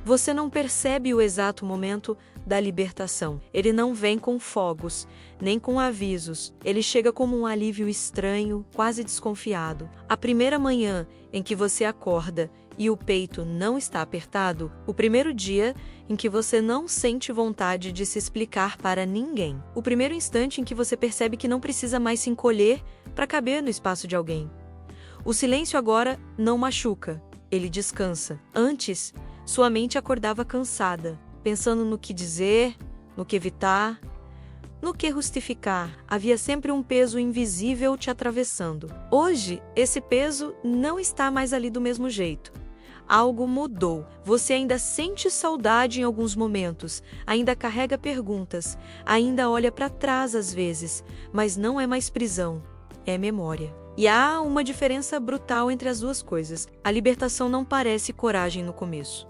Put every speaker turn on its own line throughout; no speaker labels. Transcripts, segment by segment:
Você não percebe o exato momento da libertação. Ele não vem com fogos, nem com avisos. Ele chega como um alívio estranho, quase desconfiado. A primeira manhã em que você acorda e o peito não está apertado, o primeiro dia em que você não sente vontade de se explicar para ninguém. O primeiro instante em que você percebe que não precisa mais se encolher para caber no espaço de alguém. O silêncio agora não machuca, ele descansa. Antes, sua mente acordava cansada, pensando no que dizer, no que evitar, no que justificar. Havia sempre um peso invisível te atravessando. Hoje, esse peso não está mais ali do mesmo jeito. Algo mudou. Você ainda sente saudade em alguns momentos, ainda carrega perguntas, ainda olha para trás às vezes, mas não é mais prisão, é memória. E há uma diferença brutal entre as duas coisas. A libertação não parece coragem no começo.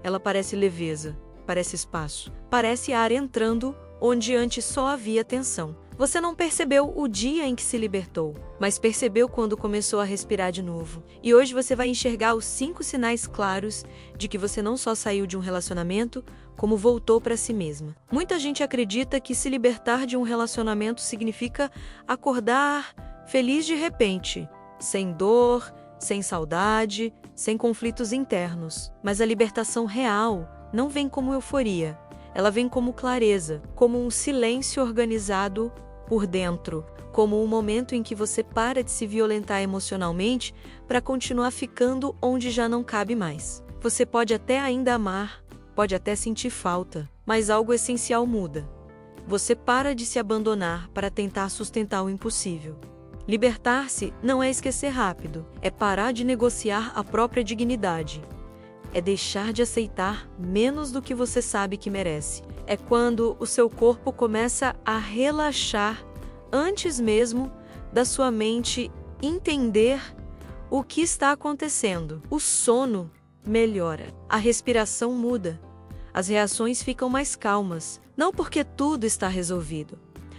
Ela parece leveza, parece espaço, parece ar entrando onde antes só havia tensão. Você não percebeu o dia em que se libertou, mas percebeu quando começou a respirar de novo. E hoje você vai enxergar os 5 sinais claros de que você não só saiu de um relacionamento, como voltou para si mesma. Muita gente acredita que se libertar de um relacionamento significa acordar feliz de repente, sem dor, sem saudade, sem conflitos internos. Mas a libertação real não vem como euforia. Ela vem como clareza, como um silêncio organizado por dentro, como um momento em que você para de se violentar emocionalmente para continuar ficando onde já não cabe mais. Você pode até ainda amar, pode até sentir falta, mas algo essencial muda. Você para de se abandonar para tentar sustentar o impossível. Libertar-se não é esquecer rápido, é parar de negociar a própria dignidade. É deixar de aceitar menos do que você sabe que merece. É quando o seu corpo começa a relaxar antes mesmo da sua mente entender o que está acontecendo. O sono melhora, a respiração muda, as reações ficam mais calmas. Não porque tudo está resolvido,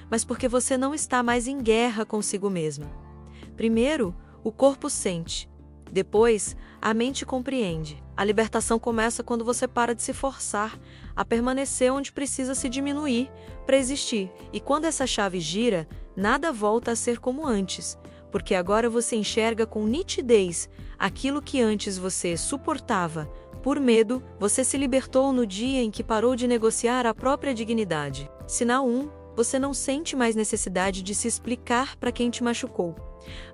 mas porque você não está mais em guerra consigo mesma. Primeiro, o corpo sente. Depois, a mente compreende. A libertação começa quando você para de se forçar a permanecer onde precisa se diminuir para existir. E quando essa chave gira, nada volta a ser como antes, porque agora você enxerga com nitidez aquilo que antes você suportava. Por medo, você se libertou no dia em que parou de negociar a própria dignidade. Sinal 1. Você não sente mais necessidade de se explicar para quem te machucou.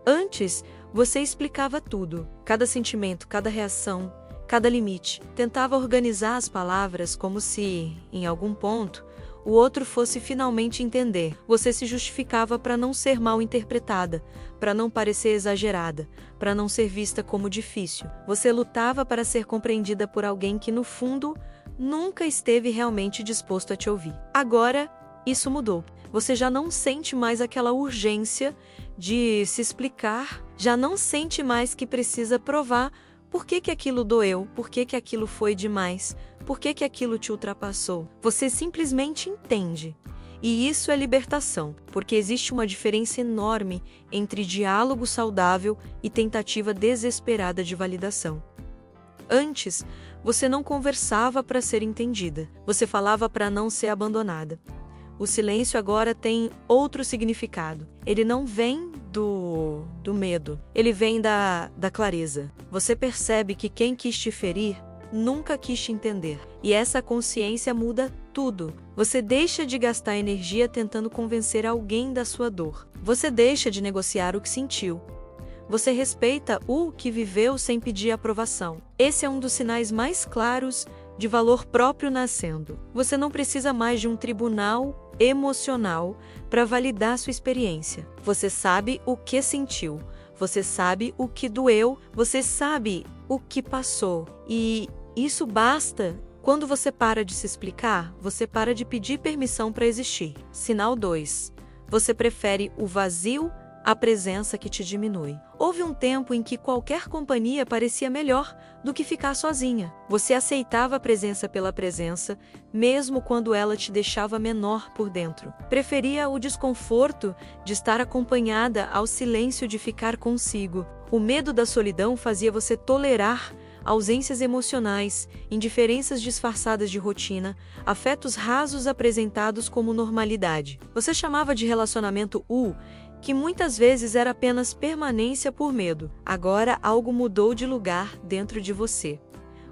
Antes, você explicava tudo, cada sentimento, cada reação, cada limite. Tentava organizar as palavras como se, em algum ponto, o outro fosse finalmente entender. Você se justificava para não ser mal interpretada, para não parecer exagerada, para não ser vista como difícil. Você lutava para ser compreendida por alguém que, no fundo, nunca esteve realmente disposto a te ouvir. Agora, isso mudou. Você já não sente mais aquela urgência de se explicar, já não sente mais que precisa provar por que aquilo doeu, por que aquilo foi demais, por que aquilo te ultrapassou. Você simplesmente entende. E isso é libertação, porque existe uma diferença enorme entre diálogo saudável e tentativa desesperada de validação. Antes, você não conversava para ser entendida, você falava para não ser abandonada. O silêncio agora tem outro significado. Ele não vem do medo, ele vem da clareza. Você percebe que quem quis te ferir nunca quis te entender. E essa consciência muda tudo. Você deixa de gastar energia tentando convencer alguém da sua dor. Você deixa de negociar o que sentiu. Você respeita o que viveu sem pedir aprovação. Esse é um dos sinais mais claros de valor próprio nascendo. Você não precisa mais de um tribunal emocional para validar sua experiência. Você sabe o que sentiu, você sabe o que doeu, você sabe o que passou. E isso basta. Quando você para de se explicar, você para de pedir permissão para existir. Sinal 2. Você prefere o vazio à presença que te diminui. Houve um tempo em que qualquer companhia parecia melhor do que ficar sozinha. Você aceitava a presença pela presença, mesmo quando ela te deixava menor por dentro. Preferia o desconforto de estar acompanhada ao silêncio de ficar consigo. O medo da solidão fazia você tolerar ausências emocionais, indiferenças disfarçadas de rotina, afetos rasos apresentados como normalidade. Você chamava de relacionamento que muitas vezes era apenas permanência por medo. Agora algo mudou de lugar dentro de você.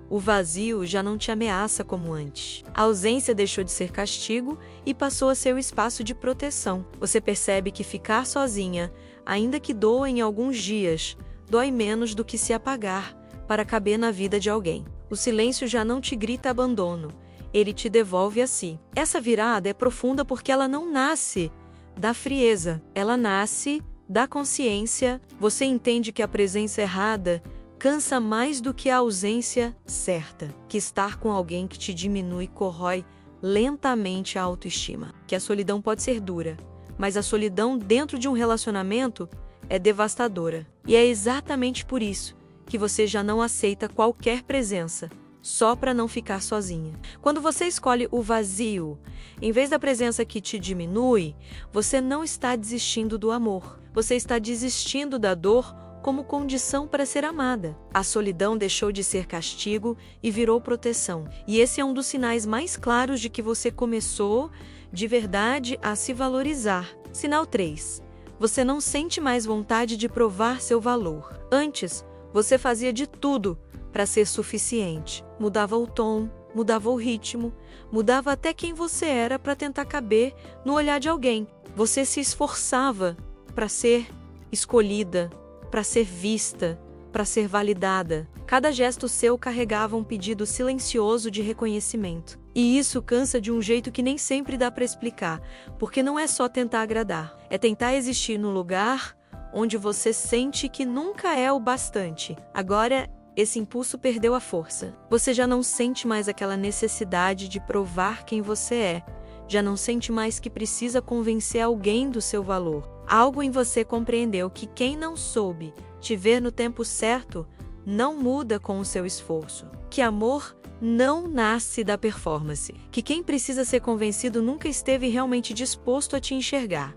O vazio já não te ameaça como antes. A ausência deixou de ser castigo e passou a ser o espaço de proteção. Você percebe que ficar sozinha, ainda que doa em alguns dias, dói menos do que se apagar para caber na vida de alguém. O silêncio já não te grita abandono, ele te devolve a si. Essa virada é profunda porque ela não nasce da frieza, ela nasce da consciência. Você entende que a presença errada cansa mais do que a ausência certa, que estar com alguém que te diminui corrói lentamente a autoestima, que a solidão pode ser dura, mas a solidão dentro de um relacionamento é devastadora. E é exatamente por isso que você já não aceita qualquer presença, só para não ficar sozinha. Quando você escolhe o vazio, em vez da presença que te diminui, você não está desistindo do amor, você está desistindo da dor como condição para ser amada. A solidão deixou de ser castigo e virou proteção. E esse é um dos sinais mais claros de que você começou, de verdade, a se valorizar. Sinal 3. Você não sente mais vontade de provar seu valor. Antes, você fazia de tudo para ser suficiente. Mudava o tom, mudava o ritmo, mudava até quem você era para tentar caber no olhar de alguém. Você se esforçava para ser escolhida, para ser vista, para ser validada. Cada gesto seu carregava um pedido silencioso de reconhecimento. E isso cansa de um jeito que nem sempre dá para explicar, porque não é só tentar agradar, é tentar existir no lugar onde você sente que nunca é o bastante. Agora, esse impulso perdeu a força. Você já não sente mais aquela necessidade de provar quem você é. Já não sente mais que precisa convencer alguém do seu valor. Algo em você compreendeu que quem não soube te ver no tempo certo não muda com o seu esforço. Que amor não nasce da performance. Que quem precisa ser convencido nunca esteve realmente disposto a te enxergar.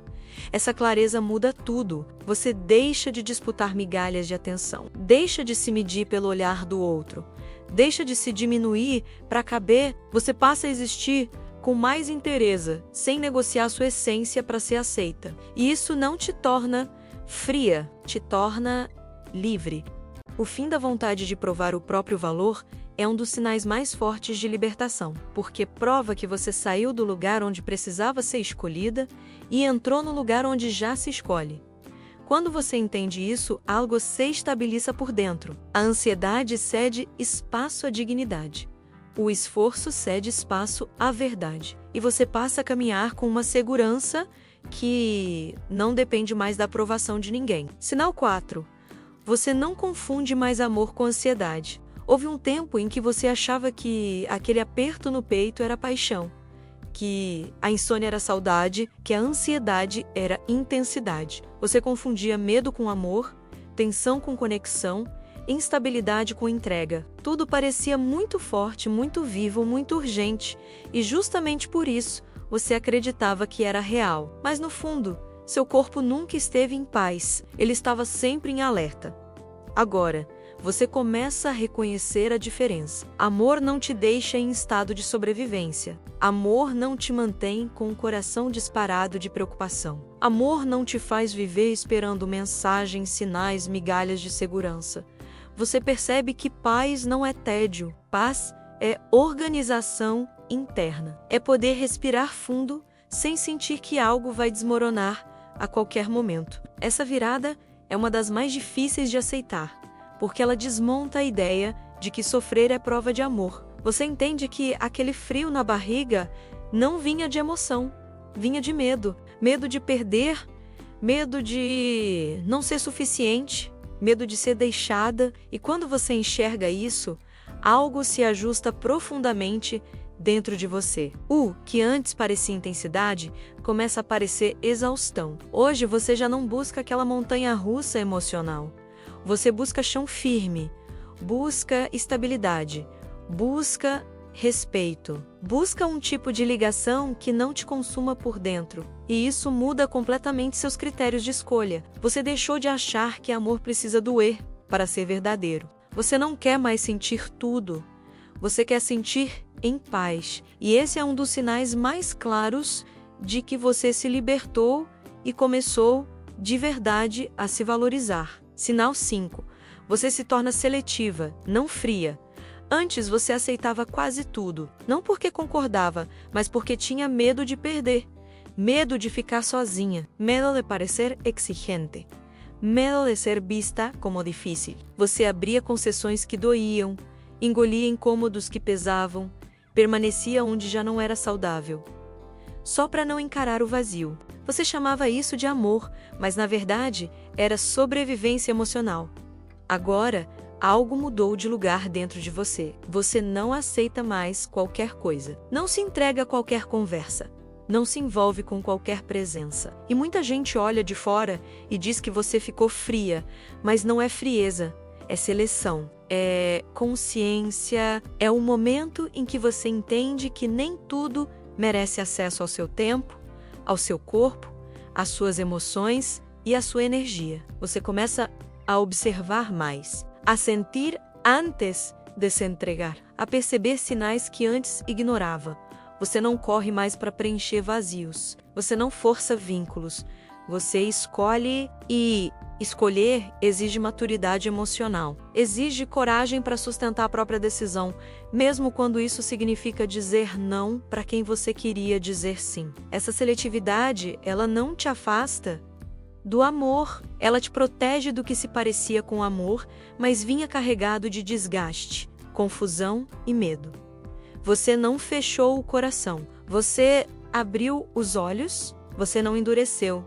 Essa clareza muda tudo. Você deixa de disputar migalhas de atenção. Deixa de se medir pelo olhar do outro. Deixa de se diminuir para caber. Você passa a existir com mais inteireza, sem negociar sua essência para ser aceita. E isso não te torna fria, te torna livre. O fim da vontade de provar o próprio valor é um dos sinais mais fortes de libertação, porque prova que você saiu do lugar onde precisava ser escolhida e entrou no lugar onde já se escolhe. Quando você entende isso, algo se estabiliza por dentro. A ansiedade cede espaço à dignidade. O esforço cede espaço à verdade. E você passa a caminhar com uma segurança que não depende mais da aprovação de ninguém. Sinal 4. Você não confunde mais amor com ansiedade. Houve um tempo em que você achava que aquele aperto no peito era paixão, que a insônia era saudade, que a ansiedade era intensidade. Você confundia medo com amor, tensão com conexão, instabilidade com entrega. Tudo parecia muito forte, muito vivo, muito urgente, e justamente por isso você acreditava que era real. Mas no fundo, seu corpo nunca esteve em paz, ele estava sempre em alerta. Agora, você começa a reconhecer a diferença. Amor não te deixa em estado de sobrevivência. Amor não te mantém com o coração disparado de preocupação. Amor não te faz viver esperando mensagens, sinais, migalhas de segurança. Você percebe que paz não é tédio. Paz é organização interna. É poder respirar fundo sem sentir que algo vai desmoronar a qualquer momento. Essa virada é uma das mais difíceis de aceitar, porque ela desmonta a ideia de que sofrer é prova de amor. Você entende que aquele frio na barriga não vinha de emoção, vinha de medo. Medo de perder, medo de não ser suficiente, medo de ser deixada. E quando você enxerga isso, algo se ajusta profundamente dentro de você. O que antes parecia intensidade começa a parecer exaustão. Hoje você já não busca aquela montanha-russa emocional. Você busca chão firme, busca estabilidade, busca respeito, busca um tipo de ligação que não te consuma por dentro. E isso muda completamente seus critérios de escolha. Você deixou de achar que amor precisa doer para ser verdadeiro. Você não quer mais sentir tudo. Você quer sentir em paz. E esse é um dos sinais mais claros de que você se libertou e começou de verdade a se valorizar. Sinal 5. Você se torna seletiva, não fria. Antes você aceitava quase tudo, não porque concordava, mas porque tinha medo de perder, medo de ficar sozinha, medo de parecer exigente, medo de ser vista como difícil. Você abria concessões que doíam, engolia incômodos que pesavam, permanecia onde já não era saudável, só para não encarar o vazio. Você chamava isso de amor, mas na verdade era sobrevivência emocional. Agora, algo mudou de lugar dentro de você. Você não aceita mais qualquer coisa. Não se entrega a qualquer conversa. Não se envolve com qualquer presença. E muita gente olha de fora e diz que você ficou fria, mas não é frieza, é seleção. É consciência, é o momento em que você entende que nem tudo merece acesso ao seu tempo, ao seu corpo, às suas emoções e à sua energia. Você começa a observar mais, a sentir antes de se entregar, a perceber sinais que antes ignorava. Você não corre mais para preencher vazios, você não força vínculos, você escolhe e escolher exige maturidade emocional, exige coragem para sustentar a própria decisão, mesmo quando isso significa dizer não para quem você queria dizer sim. Essa seletividade, ela não te afasta do amor, ela te protege do que se parecia com amor, mas vinha carregado de desgaste, confusão e medo. Você não fechou o coração, você abriu os olhos, você não endureceu.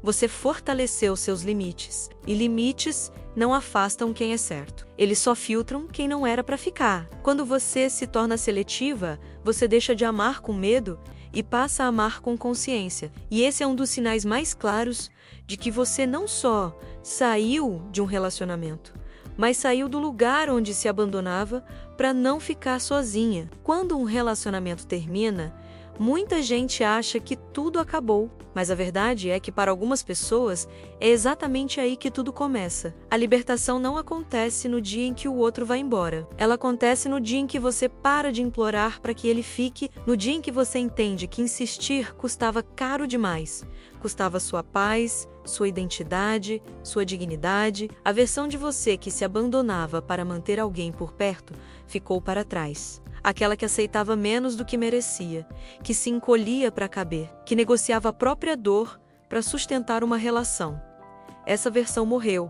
Você fortaleceu seus limites. E limites não afastam quem é certo. Eles só filtram quem não era para ficar. Quando você se torna seletiva, você deixa de amar com medo e passa a amar com consciência. E esse é um dos sinais mais claros de que você não só saiu de um relacionamento, mas saiu do lugar onde se abandonava para não ficar sozinha. Quando um relacionamento termina, muita gente acha que tudo acabou, mas a verdade é que para algumas pessoas é exatamente aí que tudo começa. A libertação não acontece no dia em que o outro vai embora. Ela acontece no dia em que você para de implorar para que ele fique, no dia em que você entende que insistir custava caro demais. Custava sua paz, sua identidade, sua dignidade. A versão de você que se abandonava para manter alguém por perto ficou para trás. Aquela que aceitava menos do que merecia, que se encolhia para caber, que negociava a própria dor para sustentar uma relação. Essa versão morreu,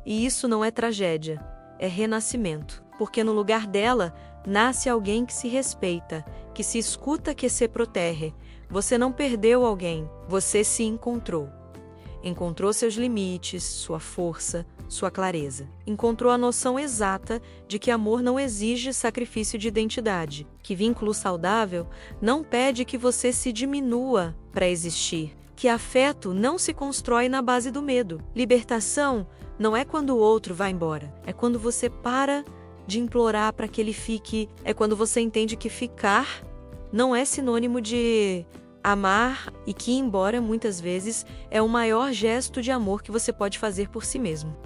e isso não é tragédia, é renascimento, porque no lugar dela nasce alguém que se respeita, que se escuta, que se protege. Você não perdeu alguém, você se encontrou. Encontrou seus limites, sua força, sua clareza. Encontrou a noção exata de que amor não exige sacrifício de identidade, que vínculo saudável não pede que você se diminua para existir, que afeto não se constrói na base do medo. Libertação não é quando o outro vai embora, é quando você para de implorar para que ele fique, é quando você entende que ficar não é sinônimo de amar e que, embora muitas vezes, é o maior gesto de amor que você pode fazer por si mesmo.